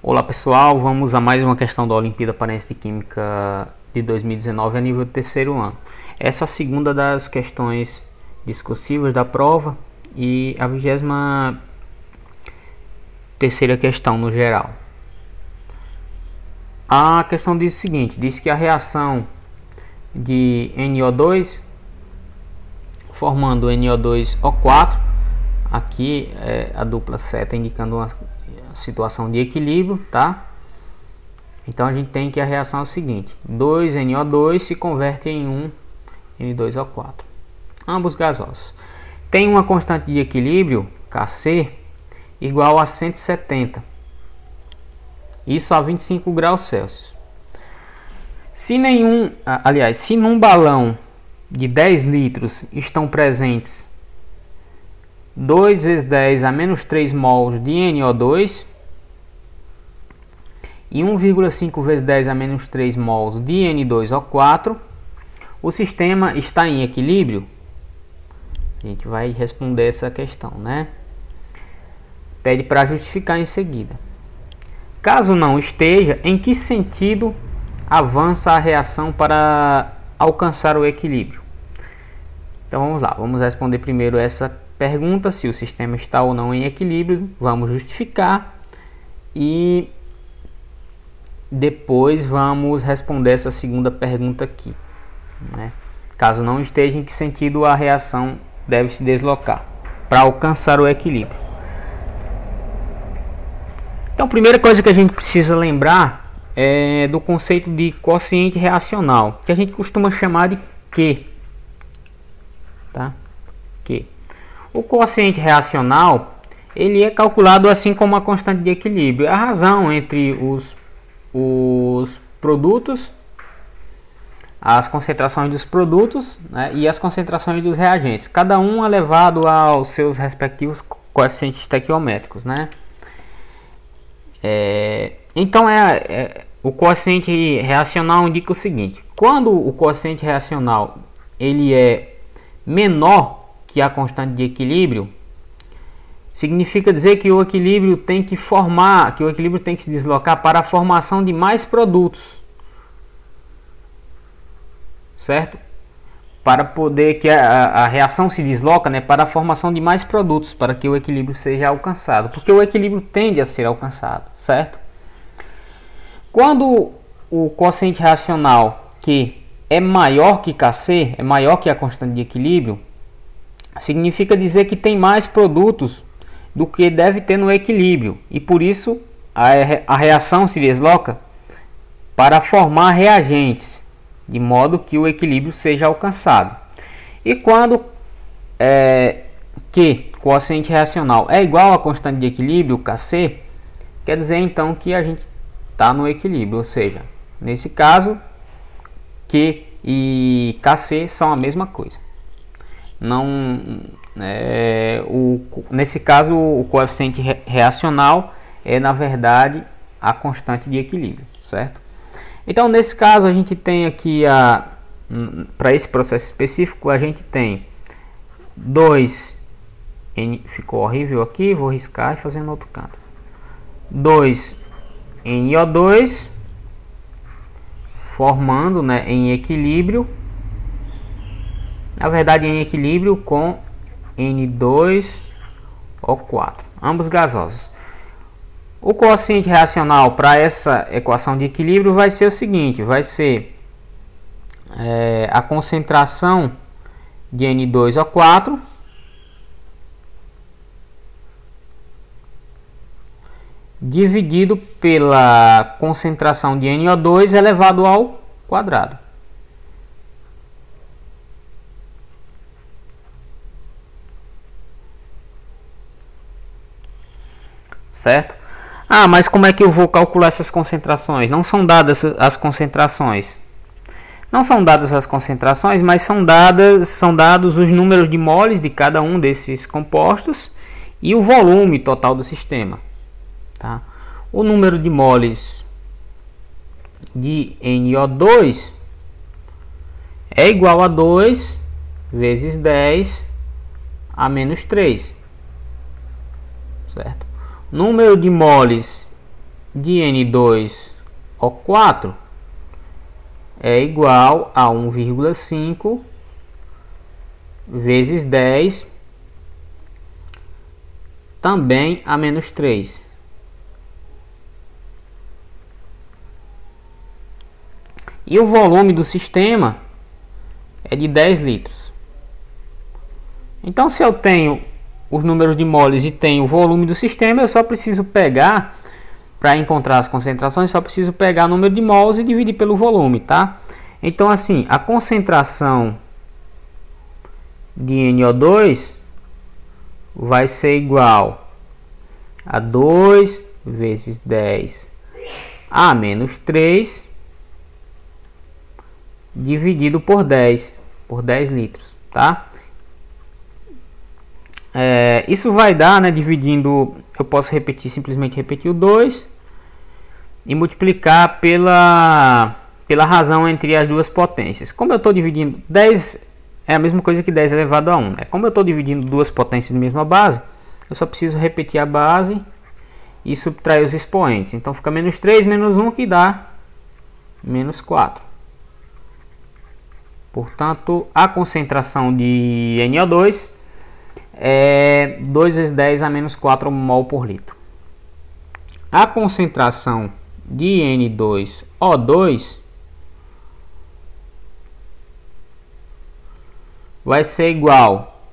Olá pessoal, vamos a mais uma questão da Olimpíada Paraense de Química de 2019 a nível do terceiro ano. Essa é a segunda das questões discursivas da prova e a 23ª questão no geral. A questão diz o seguinte, diz que a reação de NO2 formando NO2O4, aqui é a dupla seta indicando uma situação de equilíbrio, tá? Então a gente tem que a reação é o seguinte: 2NO2 se converte em 1N2O4, ambos gasosos. Tem uma constante de equilíbrio, Kc, igual a 170, isso a 25 graus Celsius. Se num balão de 10 litros estão presentes 2 vezes 10 a menos 3 mols de NO2 e 1,5 vezes 10 a menos 3 mols de N2O4, o sistema está em equilíbrio? A gente vai responder essa questão, né? Pede para justificar em seguida. Caso não esteja, em que sentido avança a reação para alcançar o equilíbrio? Então vamos lá, vamos responder primeiro essa pergunta, se o sistema está ou não em equilíbrio, vamos justificar e depois vamos responder essa segunda pergunta aqui, né? Caso não esteja, em que sentido a reação deve se deslocar para alcançar o equilíbrio? Então, a primeira coisa que a gente precisa lembrar é do conceito de quociente reacional, que a gente costuma chamar de Q, tá? Q. O quociente reacional ele é calculado assim como a constante de equilíbrio. A razão entre os produtos, as concentrações dos produtos, né, e as concentrações dos reagentes, cada um elevado aos seus respectivos coeficientes estequiométricos, né? Então o quociente reacional indica o seguinte: quando o quociente reacional ele é menor que a constante de equilíbrio, significa dizer que o equilíbrio tem que se deslocar para a formação de mais produtos, certo? Para poder que a reação se desloca, né, para a formação de mais produtos, para que o equilíbrio seja alcançado, porque o equilíbrio tende a ser alcançado, certo? Quando o quociente reacional Q é maior que Kc, é maior que a constante de equilíbrio, significa dizer que tem mais produtos do que deve ter no equilíbrio e por isso a reação se desloca para formar reagentes, de modo que o equilíbrio seja alcançado. E quando Q, quociente reacional, é igual à constante de equilíbrio, Kc, quer dizer então que a gente está no equilíbrio, ou seja, nesse caso Q e Kc são a mesma coisa. Nesse caso o coeficiente reacional é na verdade a constante de equilíbrio, certo? Então nesse caso a gente tem aqui para esse processo específico a gente tem 2N, ficou horrível aqui, vou riscar e fazer no outro canto, 2NO2 formando, né, em equilíbrio, na verdade em equilíbrio com N2O4, ambos gasosos. O quociente reacional para essa equação de equilíbrio vai ser o seguinte, vai ser a concentração de N2O4 dividido pela concentração de NO2 elevado ao quadrado. Certo? Mas como é que eu vou calcular essas concentrações? Não são dadas as concentrações. Não são dadas as concentrações, mas são dados os números de moles de cada um desses compostos e o volume total do sistema. Tá? O número de moles de NO2 é igual a 2 vezes 10 a menos 3. Certo? Número de moles de N2O4 é igual a 1,5 vezes 10 também a menos 3. E o volume do sistema é de 10 litros. Então, se eu tenho os números de moles e tenho o volume do sistema, eu só preciso pegar, para encontrar as concentrações, só preciso pegar o número de moles e dividir pelo volume, tá? Então, assim, a concentração de NO2 vai ser igual a 2 vezes 10 a menos 3 dividido por 10 litros, tá? Isso vai dar, né, dividindo, eu posso simplesmente repetir o 2 e multiplicar pela razão entre as duas potências. Como eu estou dividindo 10, é a mesma coisa que 10 elevado a 1, né? Como eu estou dividindo duas potências de mesma base, eu só preciso repetir a base e subtrair os expoentes. Então fica menos 3 menos 1 que dá menos 4. Portanto, a concentração de NO2 é 2 vezes 10 a menos 4 mol por litro. A concentração de N2O2 vai ser igual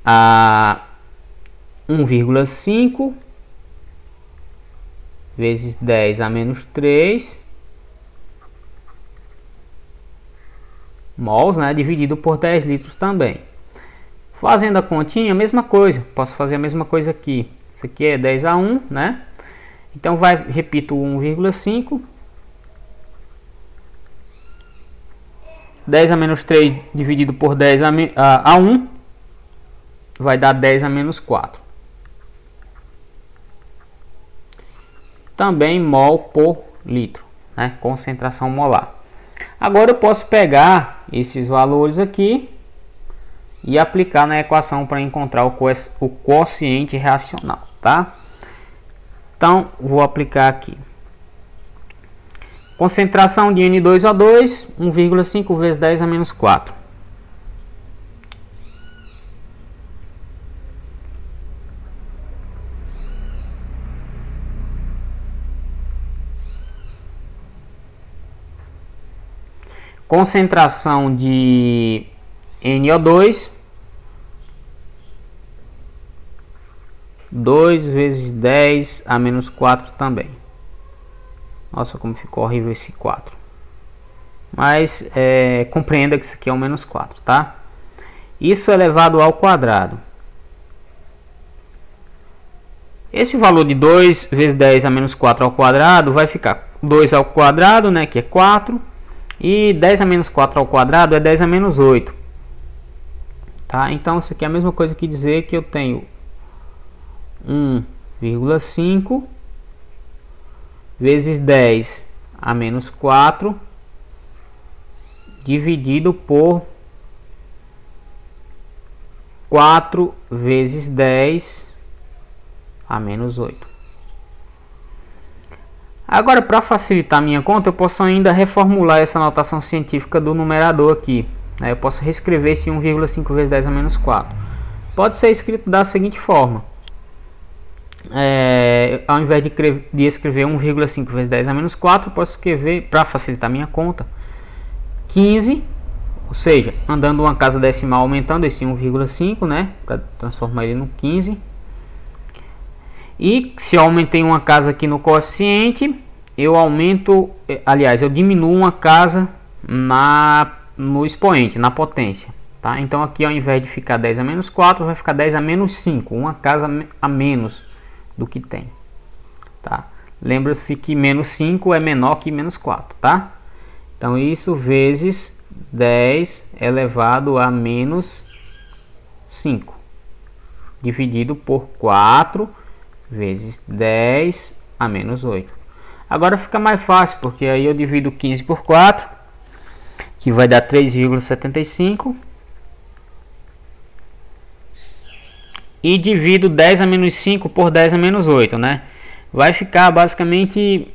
a 1,5 vezes 10 a menos 3 mols, né, dividido por 10 litros também. Fazendo a continha, a mesma coisa. Posso fazer a mesma coisa aqui. Isso aqui é 10 a 1, né? Então repito, 1,5. 10 a menos 3 dividido por 10 a 1 vai dar 10 a menos 4. Também mol por litro, né? Concentração molar. Agora eu posso pegar esses valores aqui e aplicar na equação para encontrar o quociente reacional, tá? Então vou aplicar aqui. Concentração de N2O2, 1,5 vezes 10 a menos 4. Concentração de NO2, 2 vezes 10 a menos 4 também. Nossa, como ficou horrível esse 4. Mas compreenda que isso aqui é um menos 4, tá? Isso elevado ao quadrado. Esse valor de 2 vezes 10 a menos 4 ao quadrado vai ficar 2 ao quadrado, né, que é 4. E 10 a menos 4 ao quadrado é 10 a menos 8. Tá? Então isso aqui é a mesma coisa que dizer que eu tenho 1,5 vezes 10 a menos 4 dividido por 4 vezes 10 a menos 8. Agora, para facilitar a minha conta, eu posso ainda reformular essa notação científica do numerador aqui. Eu posso reescrever esse 1,5 vezes 10 a menos 4. Pode ser escrito da seguinte forma. Ao invés de escrever 1,5 vezes 10 a menos 4, eu posso escrever, para facilitar a minha conta, 15, ou seja, andando uma casa decimal, aumentando esse 1,5, né, para transformar ele no 15. E se eu aumentei uma casa aqui no coeficiente, eu aumento, aliás, eu diminuo uma casa no expoente, na potência, tá? Então aqui, ao invés de ficar 10 a menos 4, vai ficar 10 a menos 5, uma casa a menos do que tem, tá? Lembra-se que menos 5 é menor que menos 4, tá? Então isso vezes 10 elevado a menos 5, dividido por 4 vezes 10 a menos 8. Agora fica mais fácil, porque aí eu divido 15 por 4, que vai dar 3,75. e divido 10 a menos 5 por 10 a menos 8, né? Vai ficar basicamente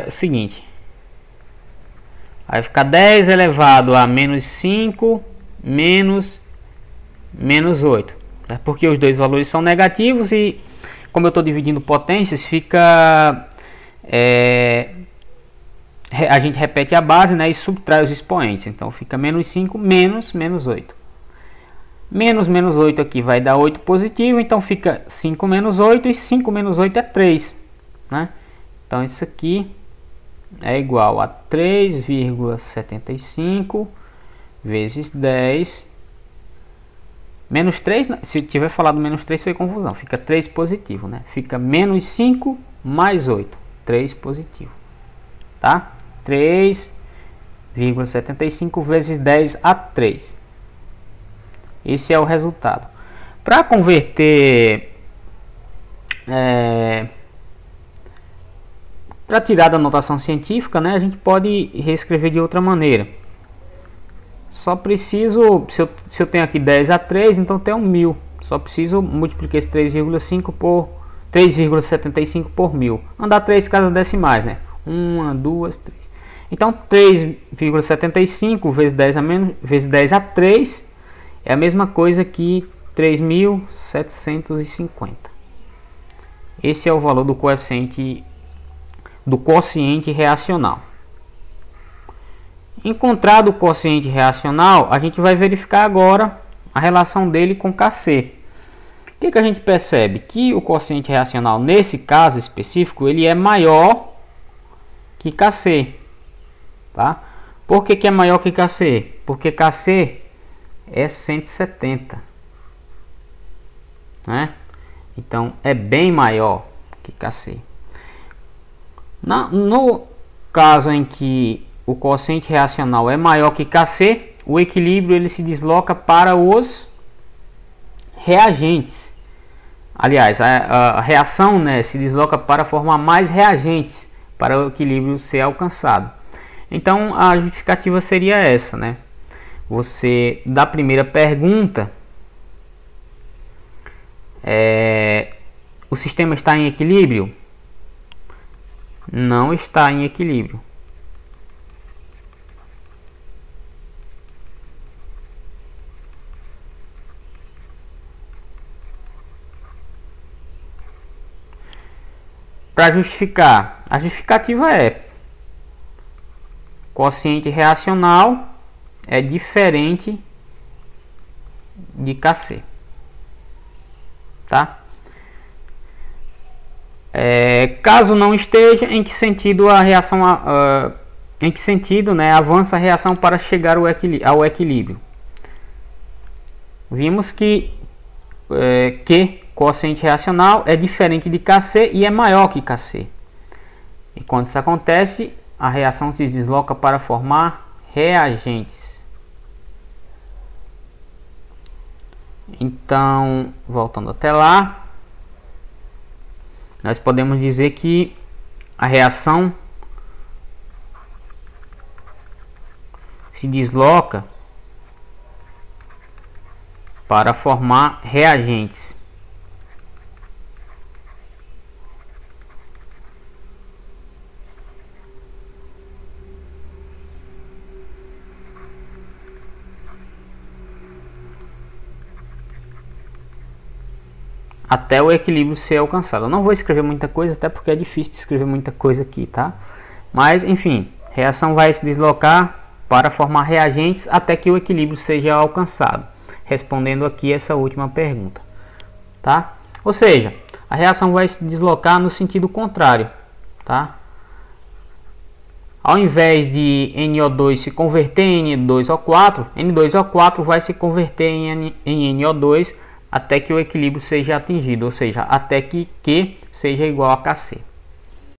o seguinte. Vai ficar 10 elevado a menos 5 menos 8. Né? Porque os dois valores são negativos e como eu estou dividindo potências, fica... a gente repete a base, né, e subtrai os expoentes. Então fica menos 5 menos 8. Menos 8 aqui vai dar 8 positivo, então fica 5 menos 8 e 5 menos 8 é 3. Né? Então isso aqui é igual a 3,75 vezes 10. Menos 3, se tiver falado menos 3 foi confusão, fica 3 positivo. Né? Fica menos 5 mais 8, 3 positivo. Tá? 3,75 vezes 10 a 3. Esse é o resultado. Para converter, para tirar da notação científica, né, a gente pode reescrever de outra maneira. Só preciso, se eu tenho aqui 10 a 3, então tem 1000. Só preciso multiplicar esse 3,5 por 3,75 por 1000. Andar 3 casas decimais, né? 1, 2, 3. Então 3,75 vezes 10 a 3 é a mesma coisa que 3.750. Esse é o valor do quociente reacional. Encontrado o quociente reacional, a gente vai verificar agora a relação dele com Kc. O que a gente percebe? Que o quociente reacional, nesse caso específico, ele é maior que Kc. Tá? Por que é maior que Kc? Porque Kc é 170, né? Então é bem maior que Kc. No caso em que o quociente reacional é maior que Kc, o equilíbrio ele se desloca para os reagentes. Aliás, a reação, né, se desloca para formar mais reagentes para o equilíbrio ser alcançado. Então a justificativa seria essa, né? Você, da primeira pergunta, o sistema está em equilíbrio? Não está em equilíbrio. Para justificar, a justificativa é: quociente reacional é diferente de Kc, tá? Caso não esteja, em que sentido a reação, em que sentido, né, avança a reação para chegar ao equilíbrio? Vimos que quociente reacional é diferente de Kc e é maior que Kc. E quando isso acontece, a reação se desloca para formar reagentes. Então, voltando até lá, nós podemos dizer que a reação se desloca para formar reagentes. Até o equilíbrio ser alcançado. Eu não vou escrever muita coisa, até porque é difícil de escrever muita coisa aqui, tá? Mas, enfim, a reação vai se deslocar para formar reagentes até que o equilíbrio seja alcançado. Respondendo aqui essa última pergunta, tá? Ou seja, a reação vai se deslocar no sentido contrário, tá? Ao invés de NO2 se converter em N2O4, N2O4 vai se converter em NO2 até que o equilíbrio seja atingido, ou seja, até que Q seja igual a Kc.